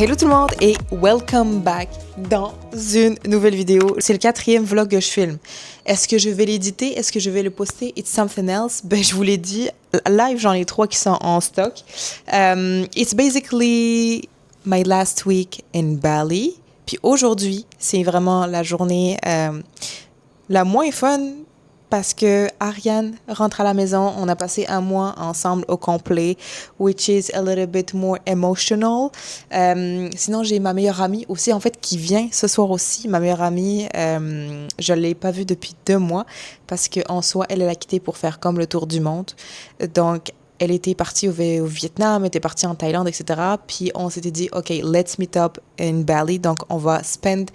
Hello tout le monde et welcome back dans une nouvelle vidéo. C'est le 4e vlog que je filme. Est-ce que je vais l'éditer? Est-ce que je vais le poster? It's something else. Ben, je vous l'ai dit, live, j'en ai 3 qui sont en stock. It's basically my last week in Bali. Puis aujourd'hui, c'est vraiment la journée la moins fun parce que Ariane rentre à la maison. On a passé un mois ensemble au complet, which is a little bit more emotional. Sinon, j'ai ma meilleure amie aussi, en fait, qui vient ce soir aussi. Ma meilleure amie, je ne l'ai pas vue depuis 2 mois parce qu'en soi, elle a quitté pour faire comme le tour du monde. Donc, elle était partie au Vietnam, elle était partie en Thaïlande, etc. Puis on s'était dit, OK, let's meet up in Bali. Donc, on va spend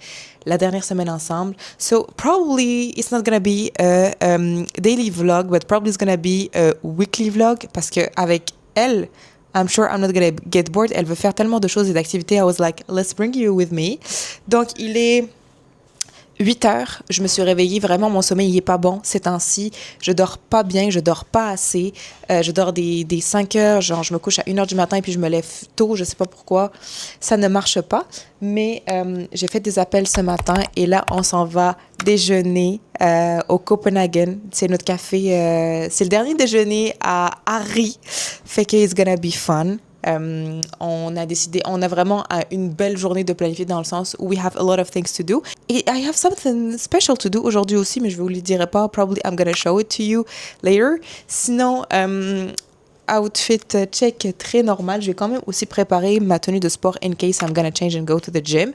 la dernière semaine ensemble. So, probably it's not gonna be a daily vlog, but probably it's gonna be a weekly vlog parce que avec elle, I'm sure I'm not gonna get bored. Elle veut faire tellement de choses et d'activités. I was like, let's bring you with me. Donc, il est 8 heures, je me suis réveillée, vraiment mon sommeil il est pas bon ces temps-ci, je dors pas bien, je dors pas assez, je dors des 5 heures, genre je me couche à 1 heure du matin et puis je me lève tôt, je sais pas pourquoi, ça ne marche pas, mais j'ai fait des appels ce matin et là on s'en va déjeuner au Copenhagen, c'est notre café, c'est le dernier déjeuner à Harry, fait que it's gonna be fun. On a vraiment une belle journée de planifier dans le sens où we have a lot of things to do. Et I have something special to do aujourd'hui aussi, mais je vous le dirai pas. Probably I'm gonna show it to you later. Sinon, outfit check très normal. Je vais quand même aussi préparer ma tenue de sport in case I'm gonna change and go to the gym.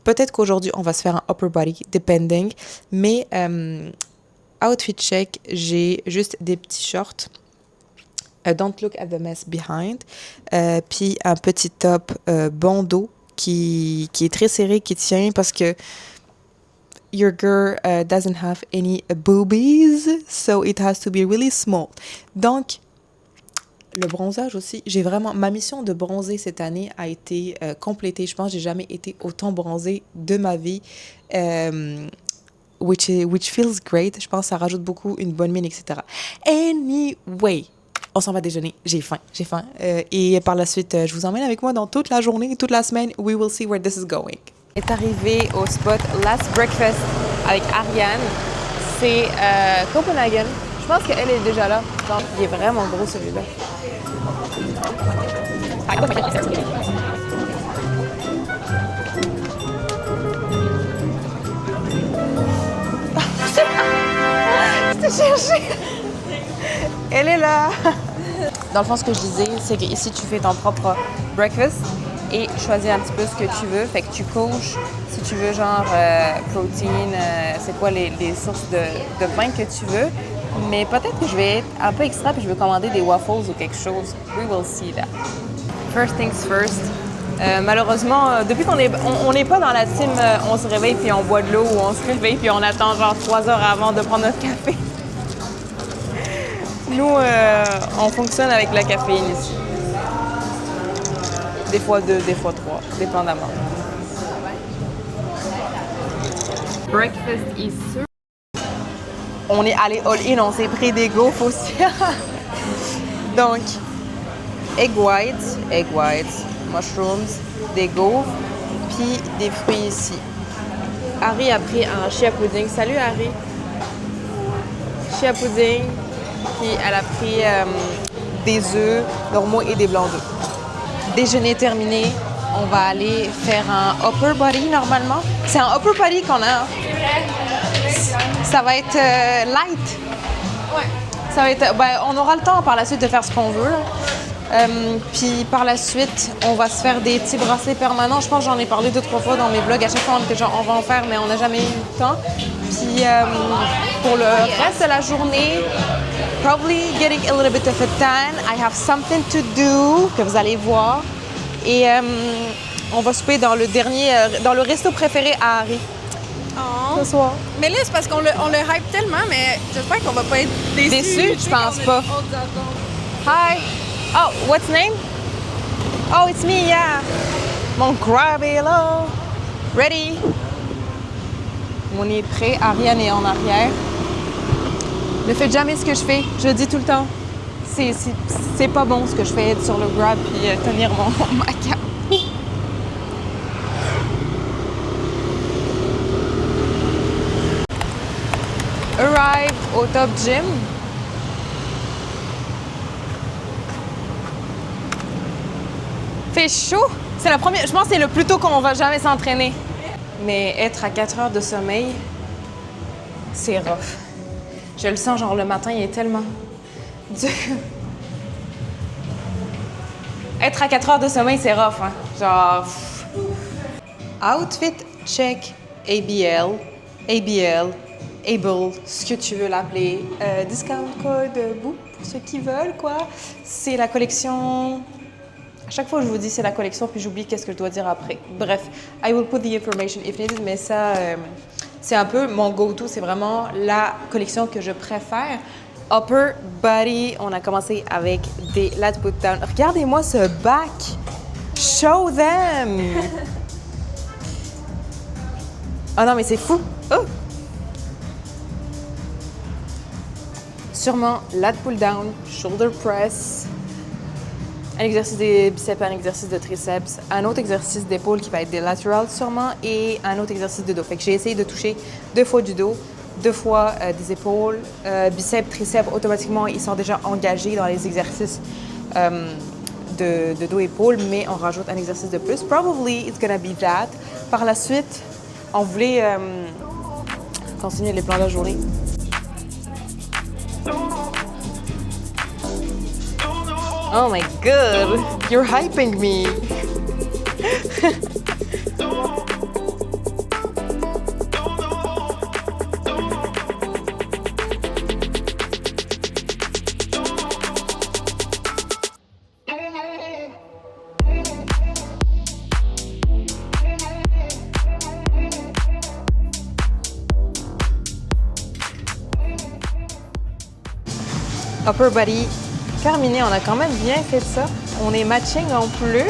Peut-être qu'aujourd'hui, on va se faire un upper body, depending. Mais outfit check, j'ai juste des petits shorts. Don't look at the mess behind. Puis un petit top bandeau qui est très serré, qui tient parce que your girl doesn't have any boobies, so it has to be really small. Donc, le bronzage aussi, ma mission de bronzer cette année a été complétée. Je pense que j'ai jamais été autant bronzée de ma vie. Which feels great. Je pense que ça rajoute beaucoup une bonne mine, etc. Anyway, on s'en va déjeuner. J'ai faim. Et par la suite, je vous emmène avec moi dans toute la journée, toute la semaine. We will see where this is going. On est arrivé au spot Last Breakfast avec Ariane. C'est Copenhagen. Je pense qu'elle est déjà là. Genre, il est vraiment gros celui-là. Je t'ai cherché. Elle est là. Dans le fond, ce que je disais, c'est que ici, tu fais ton propre breakfast et choisis un petit peu ce que tu veux. Fait que tu couches, si tu veux, genre protéines, c'est quoi les sources de pain que tu veux. Mais peut-être que je vais être un peu extra puis je vais commander des waffles ou quelque chose. We will see that. First things first. Malheureusement, depuis qu'on n'est pas dans la team, on se réveille puis on boit de l'eau ou on se réveille puis on attend genre 3 heures avant de prendre notre café. Nous, on fonctionne avec la caféine ici. Des fois 2, des fois 3, dépendamment. Breakfast is served. On est allé all-in, on s'est pris des gaufres aussi. Donc, egg whites, mushrooms, des gaufres, puis des fruits ici. Harry a pris un chia pudding. Salut Harry! Chia pudding. Puis elle a pris des œufs normaux et des blancs d'œufs. Déjeuner terminé, on va aller faire un upper body normalement. C'est un upper body qu'on a. Ça va être light. Ouais. Ça va être, on aura le temps par la suite de faire ce qu'on veut. Puis par la suite, on va se faire des petits bracelets permanents. Je pense que j'en ai parlé 2-3 fois dans mes vlogs. À chaque fois, on était genre, on va en faire, mais on n'a jamais eu le temps. Puis pour le reste de la journée, probably getting a little bit of a tan. I have something to do, que vous allez voir. Et on va souper dans le resto préféré à Harry. Oh. Ce soir. Mais là, c'est parce qu'on le hype tellement, mais j'espère qu'on va pas être déçus. Déçus? Je pense pas. Hi! Oh, what's name? Oh, it's me, yeah. Mon crab est là. Ready? On est prêt. Ariane est en arrière. Ne faites jamais ce que je fais. Je le dis tout le temps. C'est pas bon ce que je fais, être sur le grab puis tenir ma cape. drive au Top Gym. Fait chaud. C'est la première. Je pense que c'est le plus tôt qu'on va jamais s'entraîner. Mais être à 4 heures de sommeil, c'est rough. Je le sens, genre le matin, il est tellement dur. Être à 4 heures de sommeil, c'est rough, hein. Genre. Outfit check. ABL. ABL. Able. Ce que tu veux l'appeler. Discount code BOO pour ceux qui veulent, quoi. C'est la collection. À chaque fois, je vous dis c'est la collection, puis j'oublie qu'est-ce que je dois dire après. Bref, I will put the information if needed, mais ça, c'est un peu mon go-to. C'est vraiment la collection que je préfère. Upper body, on a commencé avec des lat put down. Regardez-moi ce back. Show them. Oh non, mais c'est fou. Oh. Sûrement lat pull down, shoulder press. Un exercice des biceps, un exercice de triceps, un autre exercice d'épaule qui va être des laterals sûrement et un autre exercice de dos. Fait que j'ai essayé de toucher 2 fois du dos, 2 fois des épaules, biceps, triceps, automatiquement ils sont déjà engagés dans les exercices de dos-épaules, mais on rajoute un exercice de plus. Probably it's gonna be that. Par la suite, on voulait continuer les plans de la journée. Oh my god, you're hyping me. Upper body terminé, on a quand même bien fait ça. On est matching en plus.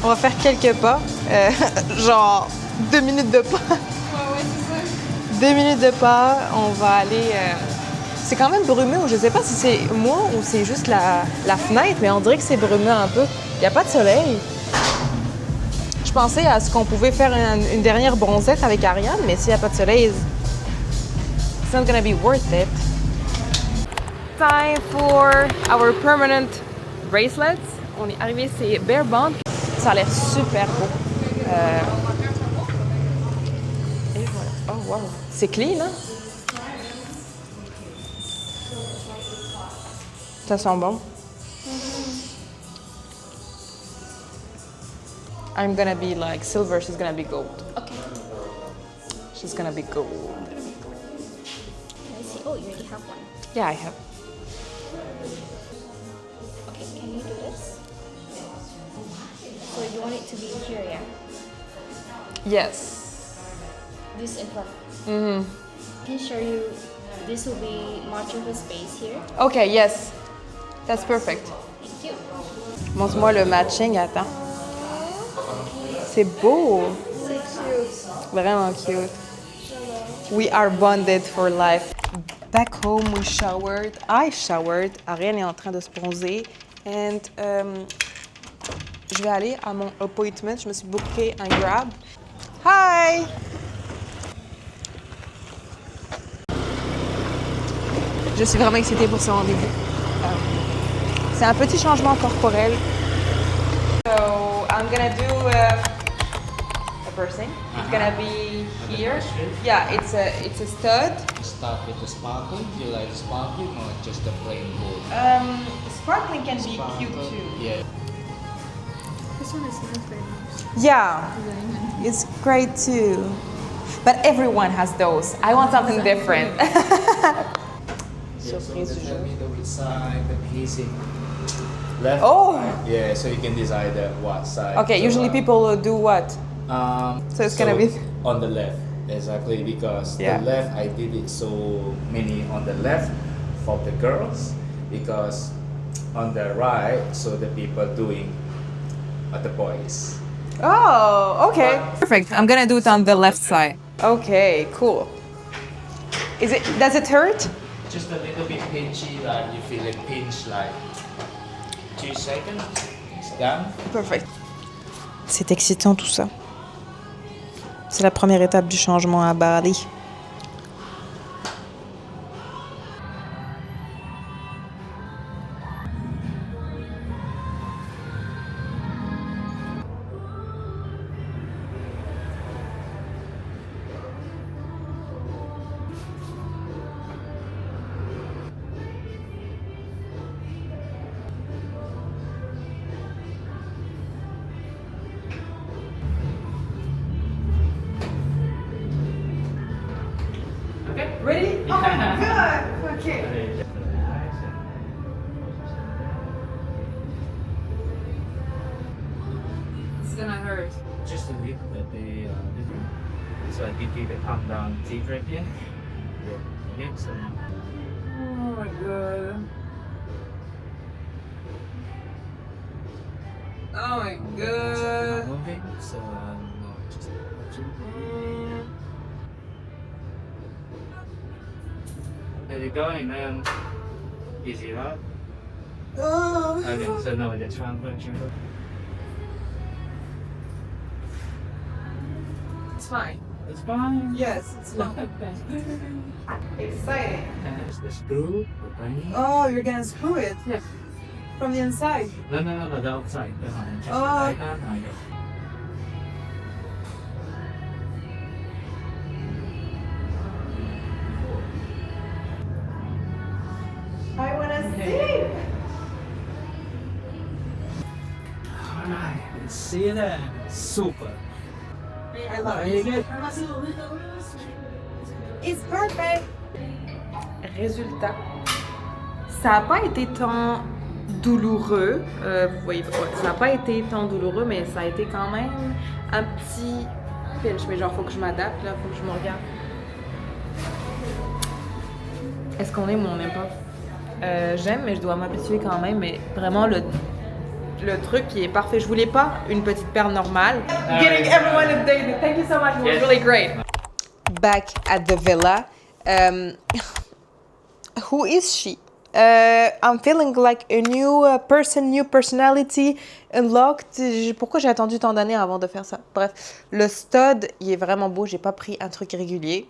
On va faire quelques pas. Genre 2 minutes de pas. Ouais, c'est ça. 2 minutes de pas. On va aller. C'est quand même brumeux. Je sais pas si c'est moi ou c'est juste la fenêtre, mais on dirait que c'est brumeux un peu. Il n'y a pas de soleil. Je pensais à ce qu'on pouvait faire une dernière bronzette avec Ariane, mais s'il n'y a pas de soleil, it's not gonna be worth it. Time for our permanent bracelets. On est arrivé, c'est Bare Bond. Ça a l'air super beau. Et voilà. Oh wow, c'est clean, hein? Ça sent bon. I'm gonna be like silver, she's gonna be gold. Okay. She's gonna be gold. Can I see? Oh, you already have one. Yeah, I have. Okay, can you do this? So you want it to be here, yeah? Yes. This in front. Mm-hmm. I can show you. This will be matching the space here. Okay, yes. That's perfect. Thank you. Montre-moi le matching, attends. C'est beau. So cute. Vraiment cute. We are bonded for life. Back home, we showered. I showered. Ariane est en train de se bronzer. And je vais aller à mon appointment. Je me suis booké un Grab. Hi! Je suis vraiment excitée pour ce rendez-vous. C'est un petit changement corporel. So, I'm gonna do a piercing. It's gonna be here. Yeah, it's a stud. Start with the sparkle. Do you like sparkling or just the plain gold? Sparkling can be cute Sparkle, too. Yeah. This one is not very nice. Yeah, it's great too. But everyone has those. I want something different. So the middle side, the piecing. Left. Oh. Yeah, so you can decide what side. Okay, So, usually people do what? So it's gonna be on the left, exactly, because Yeah. the left I did it so many on the left for the girls, because on the right, so the people doing the boys. Oh, okay. Perfect. I'm gonna do it on the left side. Okay, cool. Does it hurt? Just a little bit pinchy, like you feel it pinch like 2 seconds. It's done. Perfect. C'est excitant tout ça. C'est la première étape du changement à Bali. Ready? Oh my god! Okay. It's gonna hurt. Just a little bit. So I give you the calm down deep right here. Yeah. So. Oh my god. Oh my god. Moving. So just. There you go, and then easy up. Okay, so now the triangle. It's fine. It's fine. Yes, it's fine. Exciting. There's the screw. The ring. Oh, you're gonna screw it? Yeah. From the inside? No, the outside. Just Oh. like that. I wanna see! Alright, let's see that. Super. I love Very good. It's perfect. Résultat. Ça n'a pas été tant douloureux. Vous voyez, ouais, ça n'a pas été tant douloureux, mais ça a été quand même un petit pinch. Mais genre, faut que je m'adapte, là, faut que je me regarde. Est-ce qu'on aime ou on n'aime pas? J'aime, mais je dois m'habituer quand même. Mais vraiment, le truc qui est parfait. Je voulais pas une petite paire normale. Getting everyone a date. Thank you so much. It was really great. Back at the villa. Who is she? I'm feeling like a new person, new personality, unlocked. Pourquoi j'ai attendu tant d'années avant de faire ça? Bref, le stud, il est vraiment beau. J'ai pas pris un truc régulier.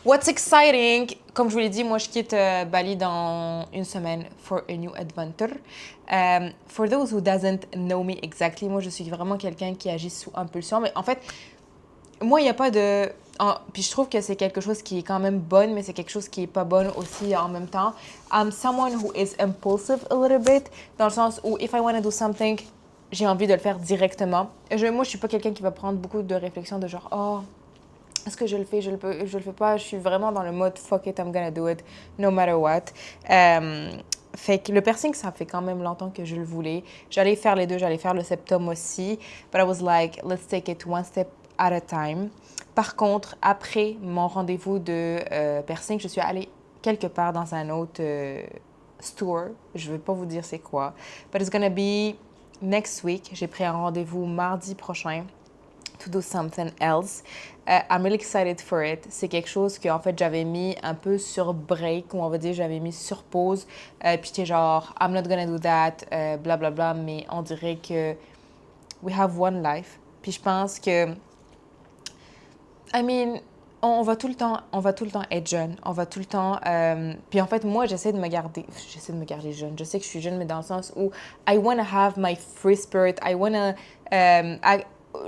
What's exciting? Comme je vous l'ai dit, moi, je quitte Bali dans une semaine for a new adventure. For those who doesn't know me exactly, moi, je suis vraiment quelqu'un qui agit sous impulsion. Mais en fait, moi, il n'y a pas de... puis je trouve que c'est quelque chose qui est quand même bonne, mais c'est quelque chose qui est pas bonne aussi en même temps. I'm someone who is impulsive a little bit, dans le sens où if I want to do something, j'ai envie de le faire directement. Moi, je suis pas quelqu'un qui va prendre beaucoup de réflexion de genre, oh, est-ce que je le fais, je le fais pas. Je suis vraiment dans le mode fuck it, I'm gonna do it, no matter what. Fait que le piercing, ça fait quand même longtemps que je le voulais. J'allais faire les deux, j'allais faire le septum aussi. But I was like, let's take it one step at a time. Par contre, après mon rendez-vous de piercing, je suis allée quelque part dans un autre store. Je ne vais pas vous dire c'est quoi. But it's gonna be next week. J'ai pris un rendez-vous mardi prochain to do something else. I'm really excited for it. C'est quelque chose que en fait j'avais mis un peu sur break, ou on va dire j'avais mis sur pause. Puis j'étais genre I'm not gonna do that, bla bla bla. Mais on dirait que we have one life. Puis je pense que I mean, on va tout le temps être jeune. On va tout le temps. Puis en fait, moi, j'essaie de me garder jeune. Je sais que je suis jeune, mais dans le sens où I wanna have my free spirit. I wanna.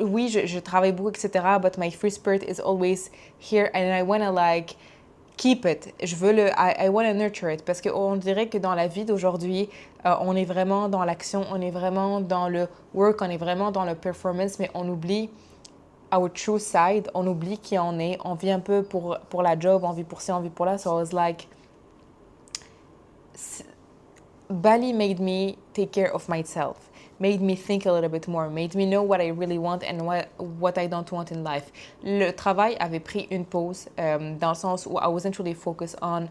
Oui, je travaille beaucoup, etc. But my free spirit is always here, and I wanna like keep it. Je veux I wanna nurture it, parce qu'on dirait que dans la vie d'aujourd'hui, on est vraiment dans l'action, on est vraiment dans le work, on est vraiment dans le performance, mais on oublie our true side, on oublie qui on est, on vit un peu pour la job, on vit pour ci, on vit pour là. So I was like, Bali made me take care of myself, made me think a little bit more, made me know what I really want and what I don't want in life. Le travail avait pris une pause dans le sens où I wasn't really focused on...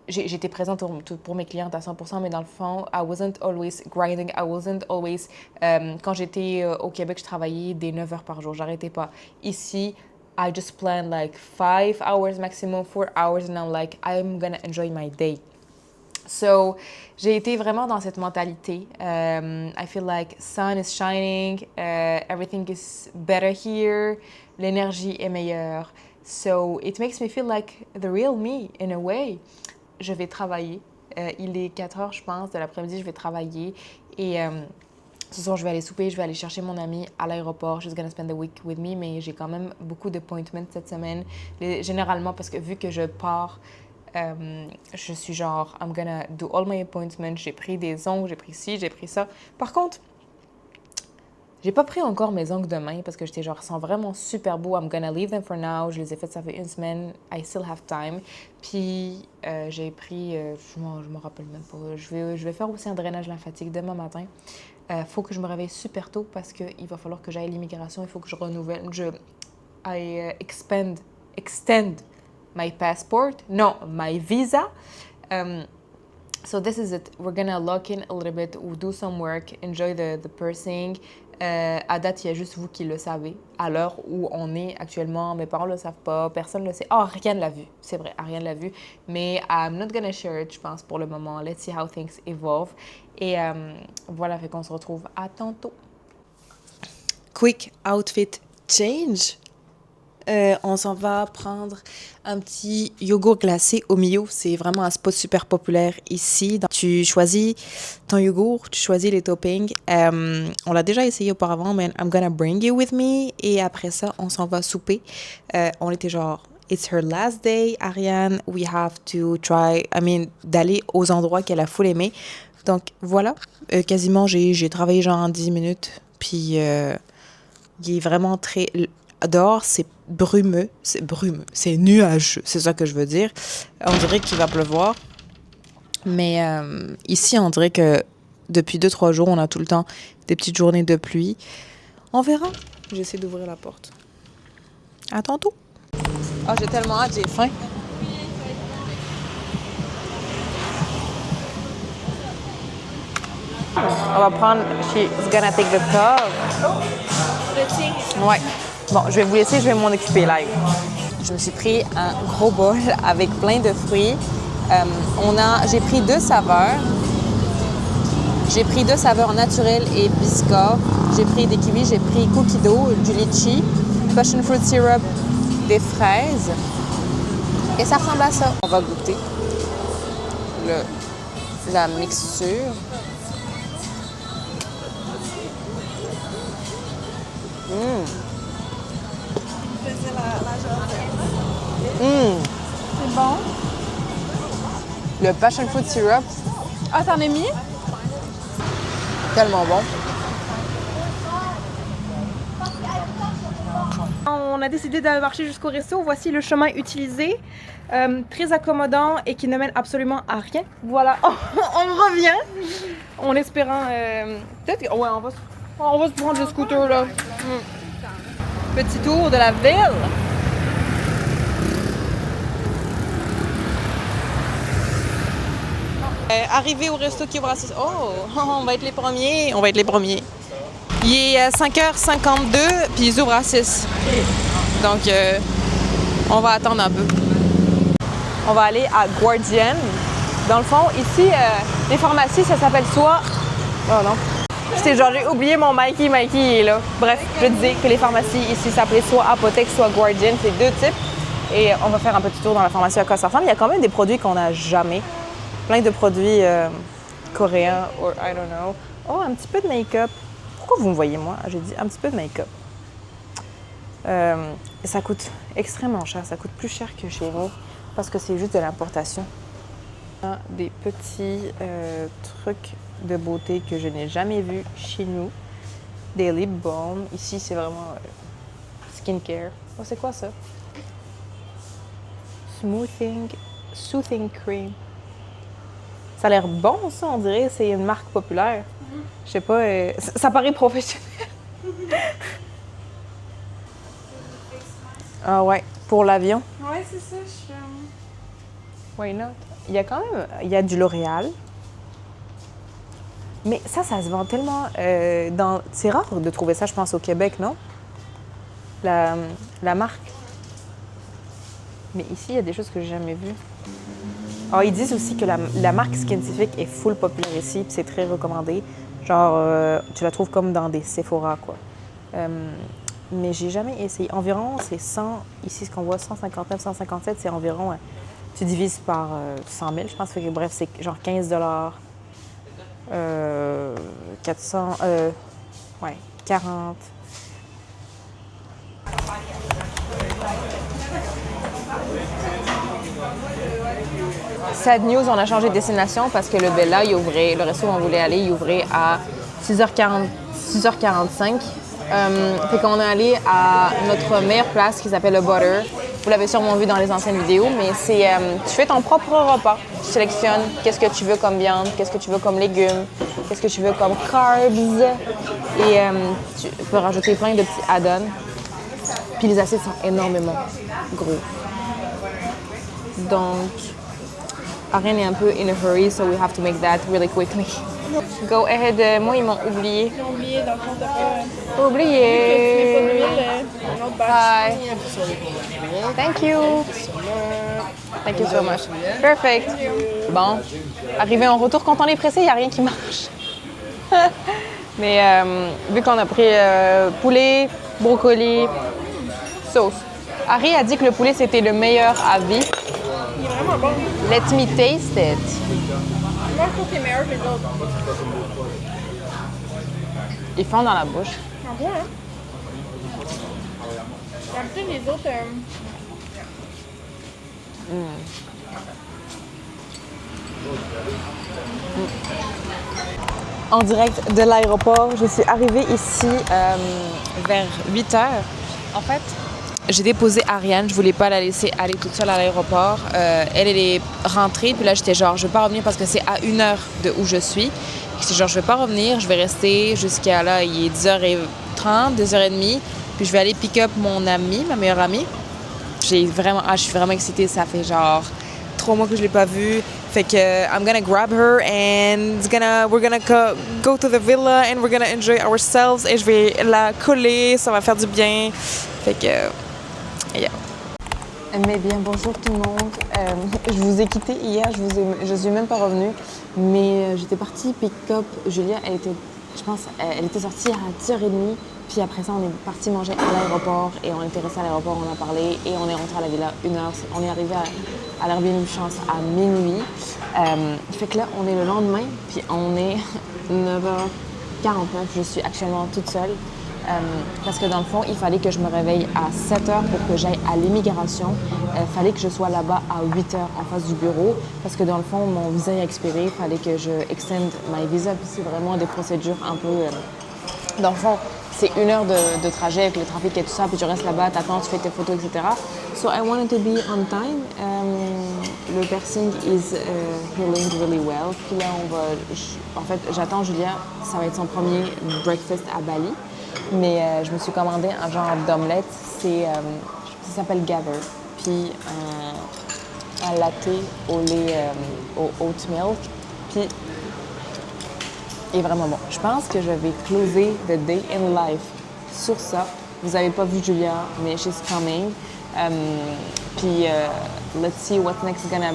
J'étais présente pour mes clientes à 100%, mais dans le fond, I wasn't always grinding, I wasn't always... quand j'étais au Québec, je travaillais des 9 heures par jour, j'arrêtais pas. Ici, I just planned like 5 hours maximum, 4 hours, and I'm like, I'm gonna enjoy my day. So, j'ai été vraiment dans cette mentalité. I feel like sun is shining, everything is better here, l'énergie est meilleure. So, it makes me feel like the real me, in a way. Je vais travailler. Il est 4 heures, je pense, de l'après-midi, je vais travailler. Et ce soir, je vais aller souper, je vais aller chercher mon amie à l'aéroport. She's gonna spend the week with me, mais j'ai quand même beaucoup d'appointments cette semaine. Généralement, parce que vu que je pars, je suis genre, I'm gonna do all my appointments. J'ai pris des ongles, j'ai pris ci, j'ai pris ça. Par contre, J'ai pas pris encore mes ongles de main parce que j'étais genre, ils sont vraiment super beaux. I'm gonna leave them for now. Je les ai fait, ça fait une semaine. I still have time. Puis j'ai pris, je me rappelle même pas. Je vais faire aussi un drainage lymphatique demain matin. Faut que je me réveille super tôt parce qu'il va falloir que j'aille à l'immigration. Il faut que je renouvelle. Extend my passport. No, my visa. So this is it. We're gonna lock in a little bit. We'll do some work. Enjoy the piercing. À date, il y a juste vous qui le savez. À l'heure où on est actuellement, mes parents ne le savent pas, personne ne le sait. Oh, Ariane l'a vu. C'est vrai, Ariane l'a vu. Mais I'm not gonna share it, je pense, pour le moment. Let's see how things evolve. Et voilà, fait qu'on se retrouve à tantôt. Quick outfit change. On s'en va prendre un petit yogourt glacé au Mio. C'est vraiment un spot super populaire ici. Donc, tu choisis ton yogourt, tu choisis les toppings. On l'a déjà essayé auparavant, mais I'm gonna bring you with me. Et après ça, on s'en va souper. On était genre, it's her last day, Ariane. We have to try, d'aller aux endroits qu'elle a full aimé. Donc voilà, quasiment j'ai travaillé genre en 10 minutes. Puis il est vraiment très... Dehors, c'est brumeux, c'est nuageux, c'est ça que je veux dire. On dirait qu'il va pleuvoir. Mais ici, on dirait que depuis 2-3 jours, on a tout le temps des petites journées de pluie. On verra. J'essaie d'ouvrir la porte. À tantôt. Oh, j'ai tellement hâte, j'ai faim. On va prendre... She's gonna take the tub. Ouais. Bon, je vais vous laisser, je vais m'en occuper live. Je me suis pris un gros bol avec plein de fruits. J'ai pris 2 saveurs. J'ai pris 2 saveurs naturelles et biscottes. J'ai pris des kiwis, j'ai pris cookie dough, du litchi, passion fruit syrup, des fraises. Et ça ressemble à ça. On va goûter la mixture. C'est bon. Le passion fruit syrup, Ah, t'en as mis? tellement bon. On a décidé de marcher jusqu'au resto. Voici le chemin utilisé. Très accommodant et qui ne mène absolument à rien. Voilà, on revient. En espérant... peut-être que... Ouais, on va se prendre le scooter, là. Petit tour de la ville. Arrivé au resto qui ouvre à 6... Oh, on va être les premiers. On va être les premiers. Il est 5h52, puis ils ouvrent à 6. Donc, on va attendre un peu. On va aller à Guardian. Dans le fond, ici, les pharmacies, ça s'appelle soit... Oh non. J'ai oublié mon Mikey il est là. Bref, je disais que les pharmacies ici s'appelaient soit Apotheke, soit Guardian. C'est 2 types. Et on va faire un petit tour dans la pharmacie à quoi ça ressemble. Il y a quand même des produits qu'on n'a jamais. Plein de produits coréens, or I don't know. Oh, un petit peu de make-up. Pourquoi vous me voyez, moi? J'ai dit un petit peu de make-up. Ça coûte extrêmement cher. Ça coûte plus cher que chez nous parce que c'est juste de l'importation. Des petits trucs de beauté que je n'ai jamais vus chez nous. Des lip balms. Ici, c'est vraiment skincare. Oh, c'est quoi ça? Soothing cream. Ça a l'air bon, ça, on dirait. C'est une marque populaire. Je sais pas, ça paraît professionnel. Ah ouais, pour l'avion. Ouais, c'est ça, je suis... Why not? Il y a quand même... Il y a du L'Oréal. Mais ça se vend tellement... C'est rare de trouver ça, je pense, au Québec, non? La marque. Mais ici, il y a des choses que j'ai jamais vues. Ah, ils disent aussi que la marque Skintific est full populaire ici, puis c'est très recommandé. Genre, tu la trouves comme dans des Sephora, quoi. Mais j'ai jamais essayé. Environ, c'est 100... Ici, ce qu'on voit, 159, 157, c'est environ... tu divises par 100 000, je pense. Fait que, bref, c'est genre 15 400... ouais, 40... Sad news, on a changé de destination parce que le Bella, le resto où on voulait aller, il ouvrait à 6h45 6h45. Fait qu'on est allé à notre meilleure place qui s'appelle le Butter. Vous l'avez sûrement vu dans les anciennes vidéos, mais c'est tu fais ton propre repas. Tu sélectionnes qu'est-ce que tu veux comme viande, qu'est-ce que tu veux comme légumes, qu'est-ce que tu veux comme carbs. Et tu peux rajouter plein de petits add-ons. Puis les assiettes sont énormément gros. Donc, Ariane est un peu in a hurry, so we have to make that really quickly. Go ahead. Moi, ils m'ont oublié. J'ai oublié, dans le fond, t'as pas... Oublié. Tu mets pas d'huile, un autre batch. Hi. Thank you. Thank you so much. Perfect. Bon, arrivé en retour, quand on est pressé, il n'y a rien qui marche. Mais vu qu'on a pris poulet, brocoli, sauce. Harry a dit que le poulet, c'était le meilleur à vie. Il est vraiment bon. Let me taste it. Moi, je trouve qu'il est meilleur que les autres. Il fond dans la bouche. En bon, hein? D'habitude, les autres... En direct de l'aéroport, je suis arrivée ici Vers 8 heures. En fait, j'ai déposé Ariane. Je voulais pas la laisser aller toute seule à l'aéroport. Elle est rentrée. Puis là, j'étais genre, je veux pas revenir parce que c'est à 1 heure de où je suis. J'étais genre, je vais pas revenir. Je vais rester jusqu'à là, il est 10h30, 2h30. Puis je vais aller pick up mon amie, ma meilleure amie. Je suis vraiment excitée. Ça fait genre 3 mois que je l'ai pas vue. Fait que I'm gonna grab her and we're gonna go to the villa and we're gonna enjoy ourselves. Et je vais la coller, ça va faire du bien. Fait que, yeah. Mais bien, bonjour tout le monde. Je vous ai quitté hier, je suis même pas revenue, mais j'étais partie pick-up. Julia, elle était sortie à 10h30, puis après ça, on est parti manger à l'aéroport et on était resté à l'aéroport, on a parlé et on est rentré à la villa 1h. On est arrivé à l'Airbnb Chance à minuit. Fait que là, on est le lendemain, puis on est 9h49. Je suis actuellement toute seule. Parce que dans le fond, il fallait que je me réveille à 7h pour que j'aille à l'immigration. Il fallait que je sois là-bas à 8h en face du bureau. Parce que dans le fond, mon visa est expiré. Il fallait que je extend my visa. Puis c'est vraiment des procédures un peu... Dans le fond, c'est 1 heure de trajet avec le trafic et tout ça. Puis tu restes là-bas, t'attends, tu fais tes photos, etc. So I wanted to be on time. Le piercing is healing really well. Puis là, en fait, j'attends Julia. Ça va être son premier breakfast à Bali. Mais je me suis commandé un genre d'omelette, ça s'appelle Gather, puis un latte au lait, au oat milk, puis il est vraiment bon. Je pense que je vais closer the day in life sur ça. Vous n'avez pas vu Julia, mais she's coming. Puis let's see what's next gonna...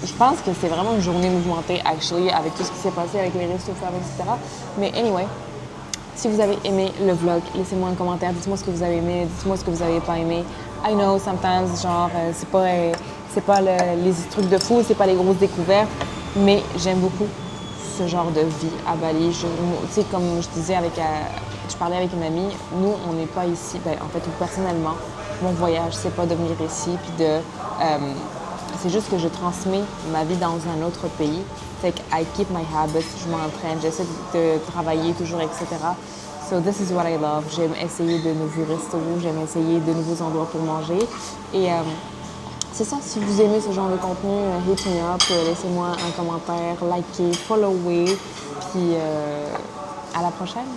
Je pense que c'est vraiment une journée mouvementée, actually, avec tout ce qui s'est passé avec les restos femmes, etc. Mais anyway... Si vous avez aimé le vlog, laissez-moi un commentaire, dites-moi ce que vous avez aimé, dites-moi ce que vous n'avez pas aimé. I know, sometimes, genre, c'est pas les trucs de fou, c'est pas les grosses découvertes, mais j'aime beaucoup ce genre de vie à Bali. Tu sais, comme je disais je parlais avec une amie, nous, on n'est pas ici, en fait, personnellement, mon voyage, c'est pas de venir ici, puis c'est juste que je transmets ma vie dans un autre pays. Fait que I keep my habits, je m'entraîne, j'essaie de travailler toujours, etc. So this is what I love. J'aime essayer de nouveaux restos, j'aime essayer de nouveaux endroits pour manger. Et c'est ça, si vous aimez ce genre de contenu, hit me up, laissez-moi un commentaire, likez, followez, puis à la prochaine.